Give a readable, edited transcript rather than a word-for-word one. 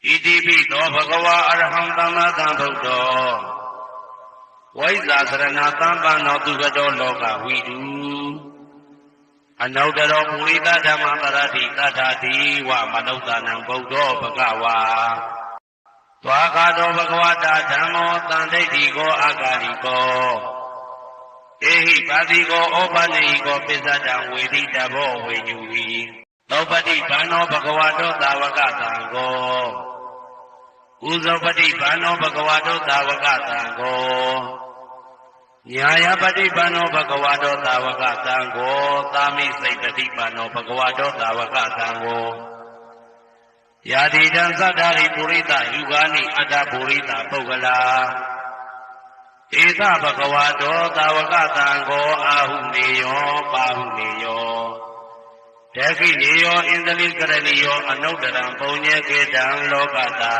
ဣတိပိသောဘဂဝါအရဟံသမ္မာသမ္ဗုဒ္ဓောဝိဇ္ဇာစရဏသမ္ပန္နောသူကတောလောကဝိတုအနုတ္တရောပုရိသဓမ္မပရတိတထာတိဝမနုဿာနံဗုဒ္ဓောဘဂဝါသွားခါတောဘဂဝတာဓမ္မောတန်ဋိဋ္ဌိကောအာဂါရိကောဧဟိပါတိကောဩပနေဟိကောပိစ္ဆတံဝေတိတဘောဝေညူဝီသောပတိဘာနောဘဂဝတောသာဝကသံကောဥဇောပတိဘာနောဘဂဝတောသာဝကသံကောညာယပတိဘာနောဘဂဝတောသာဝကသံကောသာမိစိတ်တတိဘာနောဘဂဝတောသာဝကသံကောယာတိတံသတ္တာရိပုရိသယုဂာနိအတ္တပုရိသပုဂ္ဂလာဧသဘဂဝတောသာဝကသံကောအာဟုနေယောပါဟုနေယောဒက္ခိနေယောဣန္ဒလိကရဏီယောအနုတ္တရံပုံညေကေတံလောကတာ